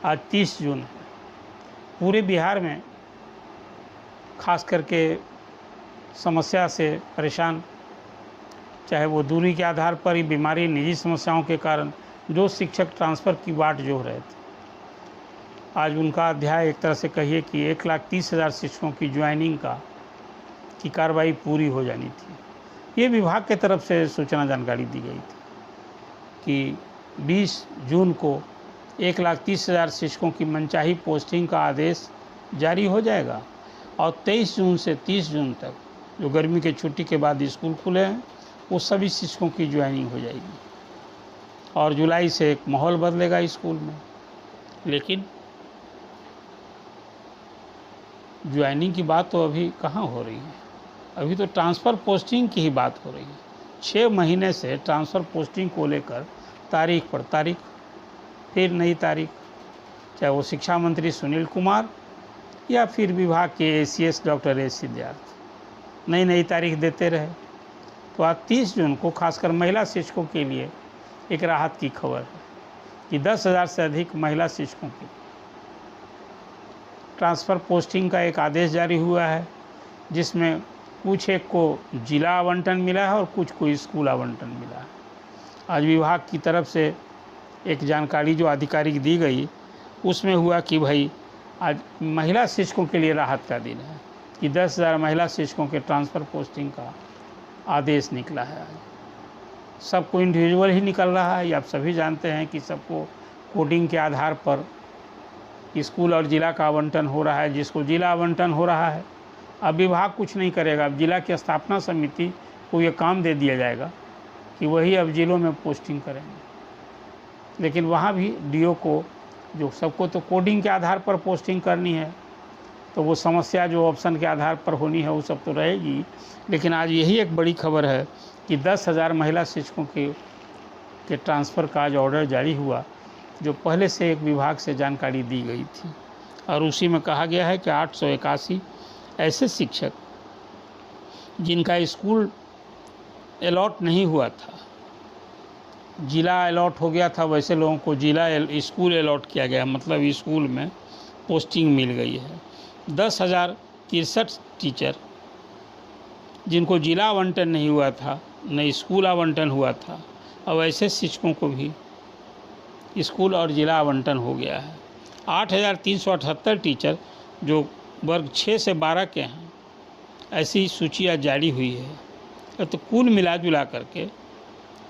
आज 30 जून है। पूरे बिहार में खास करके समस्या से परेशान, चाहे वो दूरी के आधार पर ही, बीमारी, निजी समस्याओं के कारण जो शिक्षक ट्रांसफ़र की बाट जोह रहे थे, आज उनका अध्याय एक तरह से कहिए कि 1,30,000 शिक्षकों की ज्वाइनिंग की कार्रवाई पूरी हो जानी थी। ये विभाग के तरफ से सूचना जानकारी दी गई थी कि 20 जून को 1,30,000 शिक्षकों की मनचाही पोस्टिंग का आदेश जारी हो जाएगा और 23 जून से 30 जून तक जो गर्मी के छुट्टी के बाद स्कूल खुले हैं वो सभी शिक्षकों की ज्वाइनिंग हो जाएगी और जुलाई से एक माहौल बदलेगा स्कूल में। लेकिन ज्वाइनिंग की बात तो अभी कहाँ हो रही है, अभी तो ट्रांसफ़र पोस्टिंग की ही बात हो रही है। 6 महीने से ट्रांसफ़र पोस्टिंग को लेकर तारीख पर तारीख, फिर नई तारीख, चाहे वो शिक्षा मंत्री सुनील कुमार या फिर विभाग के ACS डॉक्टर एस सिद्धार्थ नई नई तारीख देते रहे। तो आज 30 जून को खासकर महिला शिक्षकों के लिए एक राहत की खबर है कि 10,000 से अधिक महिला शिक्षकों की ट्रांसफ़र पोस्टिंग का एक आदेश जारी हुआ है, जिसमें कुछ एक को जिला आवंटन मिला है और कुछ को स्कूल आवंटन मिला है। आज विभाग की तरफ से एक जानकारी जो आधिकारिक दी गई, उसमें हुआ कि भाई आज महिला शिक्षकों के लिए राहत का दिन है कि 10,000 महिला शिक्षकों के ट्रांसफ़र पोस्टिंग का आदेश निकला है। आज सबको इंडिविजुअल ही निकल रहा है। आप सभी जानते हैं कि सबको कोडिंग के आधार पर स्कूल और ज़िला का आवंटन हो रहा है। जिसको जिला आवंटन हो रहा है, अब विभाग कुछ नहीं करेगा, अब जिला की स्थापना समिति को ये काम दे दिया जाएगा कि वही अब जिलों में पोस्टिंग करेंगे। लेकिन वहाँ भी DO को, जो सबको तो कोडिंग के आधार पर पोस्टिंग करनी है, तो वो समस्या जो ऑप्शन के आधार पर होनी है वो सब तो रहेगी। लेकिन आज यही एक बड़ी खबर है कि 10,000 महिला शिक्षकों के ट्रांसफ़र का आज ऑर्डर जारी हुआ, जो पहले से एक विभाग से जानकारी दी गई थी। और उसी में कहा गया है कि 881 ऐसे शिक्षक जिनका स्कूल अलॉट नहीं हुआ था, जिला अलॉट हो गया था, वैसे लोगों को स्कूल अलॉट किया गया, मतलब स्कूल में पोस्टिंग मिल गई है। 10,063 टीचर जिनको जिला आवंटन नहीं हुआ था, न स्कूल आवंटन हुआ था, अब ऐसे शिक्षकों को भी स्कूल और जिला आवंटन हो गया है। 8,378 टीचर जो वर्ग 6 से 12 के हैं, ऐसी सूचियाँ जारी हुई है। तो कुल मिला जुला करके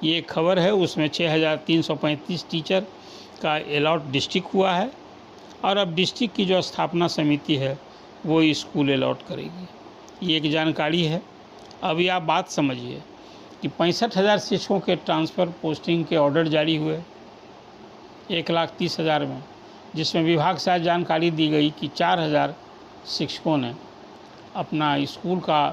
ये खबर है, उसमें 6,335 टीचर का अलॉट डिस्ट्रिक्ट हुआ है और अब डिस्ट्रिक्ट की जो स्थापना समिति है वो स्कूल अलॉट करेगी। ये एक जानकारी है। अभी आप बात समझिए कि 65,000 शिक्षकों के ट्रांसफ़र पोस्टिंग के ऑर्डर जारी हुए 1,30,000 में, जिसमें विभाग से आज जानकारी दी गई कि 4,000 शिक्षकों ने अपना स्कूल का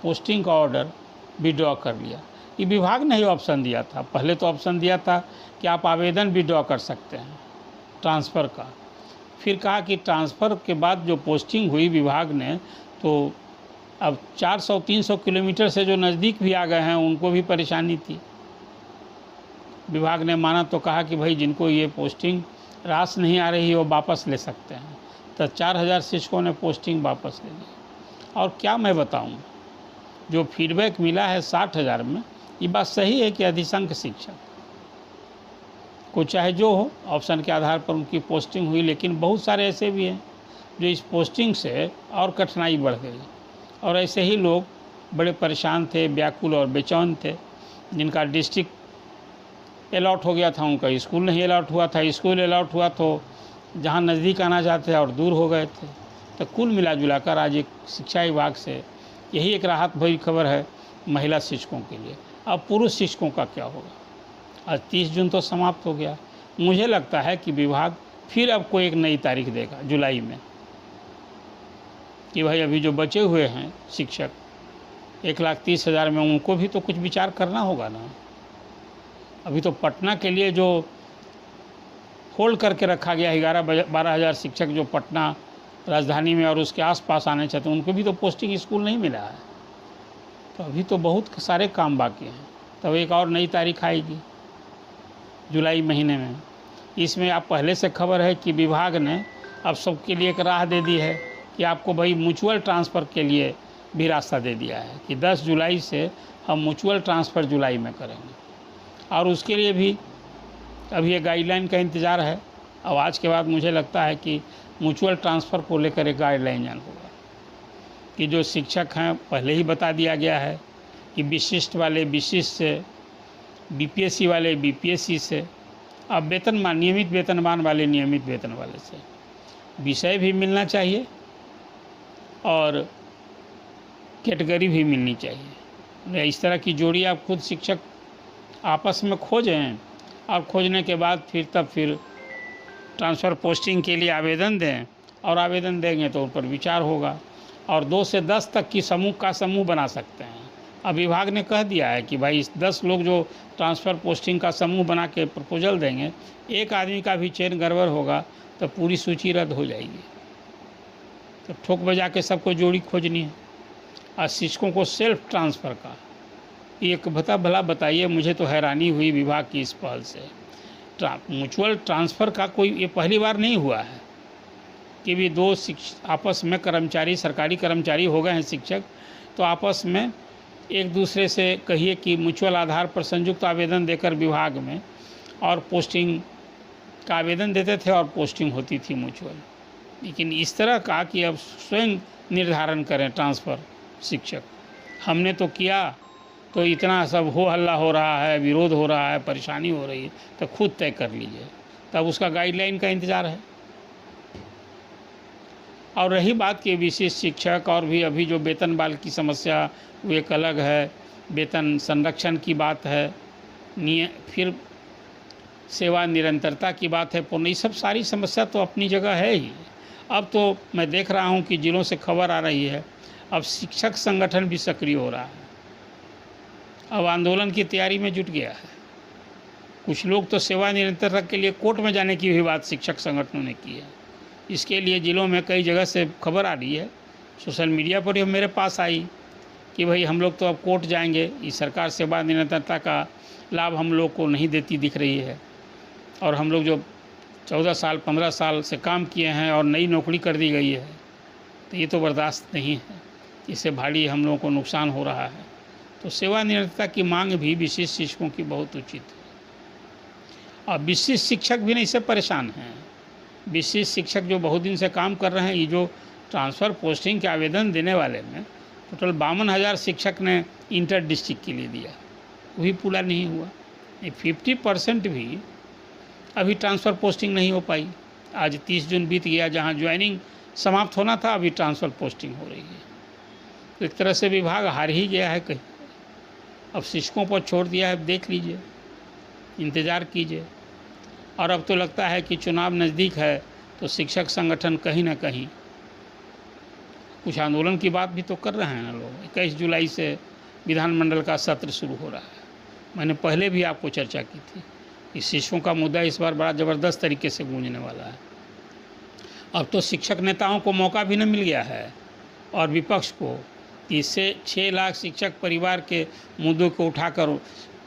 पोस्टिंग का ऑर्डर विड्रॉ कर लिया। ये विभाग ने ही ऑप्शन दिया था। पहले तो ऑप्शन दिया था कि आप आवेदन विड्रॉ कर सकते हैं ट्रांसफ़र का, फिर कहा कि ट्रांसफ़र के बाद जो पोस्टिंग हुई विभाग ने, तो अब 400-300 किलोमीटर से जो नज़दीक भी आ गए हैं उनको भी परेशानी थी। विभाग ने माना तो कहा कि भाई जिनको ये पोस्टिंग रास नहीं आ रही वो वापस ले सकते हैं। तो 4,000 शिक्षकों ने पोस्टिंग वापस ले ली। और क्या मैं बताऊं, जो फीडबैक मिला है 60,000 में, ये बात सही है कि अधिसंख्य शिक्षक को चाहे जो हो ऑप्शन के आधार पर उनकी पोस्टिंग हुई, लेकिन बहुत सारे ऐसे भी हैं जो इस पोस्टिंग से और कठिनाई बढ़ गई और ऐसे ही लोग बड़े परेशान थे, व्याकुल और बेचैन थे, जिनका डिस्ट्रिक्ट अलॉट हो गया था, उनका स्कूल नहीं अलॉट हुआ था, स्कूल अलॉट हुआ तो जहाँ नज़दीक आना चाहते थे और दूर हो गए थे। तो कुल मिला जुला कर आज एक शिक्षा विभाग से यही एक राहत भरी खबर है महिला शिक्षकों के लिए। अब पुरुष शिक्षकों का क्या होगा? आज 30 जून तो समाप्त हो गया। मुझे लगता है कि विभाग फिर अब कोई एक नई तारीख देगा जुलाई में कि भाई अभी जो बचे हुए हैं शिक्षक 1,30,000 में, उनको भी तो कुछ विचार करना होगा ना। अभी तो पटना के लिए जो होल्ड करके रखा गया 11-12,000 शिक्षक जो पटना राजधानी में और उसके आसपास आने चाहते हैं, उनको भी तो पोस्टिंग स्कूल नहीं मिला है। तो अभी तो बहुत सारे काम बाकी हैं। तब एक और नई तारीख आएगी जुलाई महीने में, इसमें आप पहले से खबर है कि विभाग ने अब सबके लिए एक राह दे दी है कि आपको भाई म्यूचुअल ट्रांसफ़र के लिए भी रास्ता दे दिया है कि 10 जुलाई से हम म्यूचुअल ट्रांसफ़र जुलाई में करेंगे, और उसके लिए भी अभी ये गाइडलाइन का इंतज़ार है। अब आज के बाद मुझे लगता है कि म्यूचुअल ट्रांसफ़र को लेकर एक गाइडलाइन जारी होगा कि जो शिक्षक हैं पहले ही बता दिया गया है कि विशिष्ट वाले विशिष्ट से, बीपीएससी वाले बीपीएससी से, अब वेतनमान नियमित वेतनमान वाले नियमित वेतन वाले से, विषय भी मिलना चाहिए और कैटेगरी भी मिलनी चाहिए। इस तरह की जोड़ी आप खुद शिक्षक आपस में खोजें और खोजने के बाद फिर ट्रांसफ़र पोस्टिंग के लिए आवेदन दें, और आवेदन देंगे तो उन पर विचार होगा, और 2 से 10 तक की समूह बना सकते हैं। अब विभाग ने कह दिया है कि भाई 10 लोग जो ट्रांसफ़र पोस्टिंग का समूह बना के प्रपोजल देंगे, एक आदमी का भी चयन गड़बड़ होगा तो पूरी सूची रद्द हो जाएगी। तो ठोक बजा के सबको जोड़ी खोजनी है। और शिक्षकों को सेल्फ ट्रांसफ़र का एक भला बताइए, मुझे तो हैरानी हुई विभाग की इस पहल से। म्यूचुअल ट्रांसफ़र का कोई ये पहली बार नहीं हुआ है कि भी 2 आपस में कर्मचारी, सरकारी कर्मचारी हो गए हैं शिक्षक, तो आपस में एक दूसरे से कहिए कि म्यूचुअल आधार पर संयुक्त आवेदन देकर विभाग में और पोस्टिंग का आवेदन देते थे और पोस्टिंग होती थी म्यूचुअल। लेकिन इस तरह का कि अब स्वयं निर्धारण करें ट्रांसफ़र शिक्षक, हमने तो किया तो इतना सब हो हल्ला हो रहा है, विरोध हो रहा है, परेशानी हो रही है, तो खुद तय कर लीजिए। तब उसका गाइडलाइन का इंतज़ार है। और रही बात कि विशिष्ट शिक्षक और भी अभी जो वेतन बाल की समस्या वो एक अलग है, वेतन संरक्षण की बात है, फिर सेवा निरंतरता की बात है, पूर्ण, ये सब सारी समस्या तो अपनी जगह है ही। अब तो मैं देख रहा हूँ कि जिलों से खबर आ रही है, अब शिक्षक संगठन भी सक्रिय हो रहा है, अब आंदोलन की तैयारी में जुट गया है। कुछ लोग तो सेवा निरंतरता के लिए कोर्ट में जाने की भी बात शिक्षक संगठनों ने की है। इसके लिए जिलों में कई जगह से खबर आ रही है, सोशल मीडिया पर ही मेरे पास आई कि भाई हम लोग तो अब कोर्ट जाएंगे, इस सरकार सेवा निरंतरता का लाभ हम लोग को नहीं देती दिख रही है, और हम लोग जो 14 साल 15 साल से काम किए हैं और नई नौकरी कर दी गई है, तो ये तो बर्दाश्त नहीं है, इससे भारी हम लोगों को नुकसान हो रहा है। तो सेवा निरंतरता की मांग भी विशिष्ट शिक्षकों की बहुत उचित है। और विशिष्ट शिक्षक भी नहीं से परेशान हैं। विशिष्ट शिक्षक जो बहुत दिन से काम कर रहे हैं, ये जो ट्रांसफ़र पोस्टिंग के आवेदन देने वाले में टोटल 52,000 शिक्षक ने इंटर डिस्ट्रिक्ट के लिए दिया, वही पूरा नहीं हुआ। 50% भी अभी ट्रांसफ़र पोस्टिंग नहीं हो पाई। आज 30 जून बीत गया, जहाँ ज्वाइनिंग समाप्त होना था अभी ट्रांसफ़र पोस्टिंग हो रही है। तो एक तरह से विभाग हार ही गया है कहीं, अब शिक्षकों पर छोड़ दिया है। देख लीजिए, इंतज़ार कीजिए। और अब तो लगता है कि चुनाव नज़दीक है तो शिक्षक संगठन कहीं ना कहीं कुछ आंदोलन की बात भी तो कर रहे हैं लोग। 21 जुलाई से विधानमंडल का सत्र शुरू हो रहा है। मैंने पहले भी आपको चर्चा की थी कि शिक्षकों का मुद्दा इस बार बड़ा ज़बरदस्त तरीके से गूंजने वाला है। अब तो शिक्षक नेताओं को मौका भी न मिल गया है और विपक्ष को, इससे 6 लाख शिक्षक परिवार के मुद्दों को उठाकर उन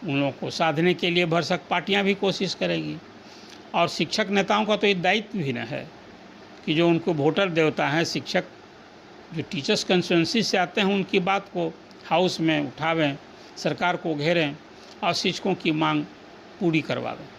लोगों को साधने के लिए भरसक पार्टियां भी कोशिश करेगी। और शिक्षक नेताओं का तो ये दायित्व भी न है कि जो उनको वोटर देवता हैं, शिक्षक जो टीचर्स कंस्टिट्यूएंसी से आते हैं, उनकी बात को हाउस में उठावें, सरकार को घेरें और शिक्षकों की मांग पूरी करवावें।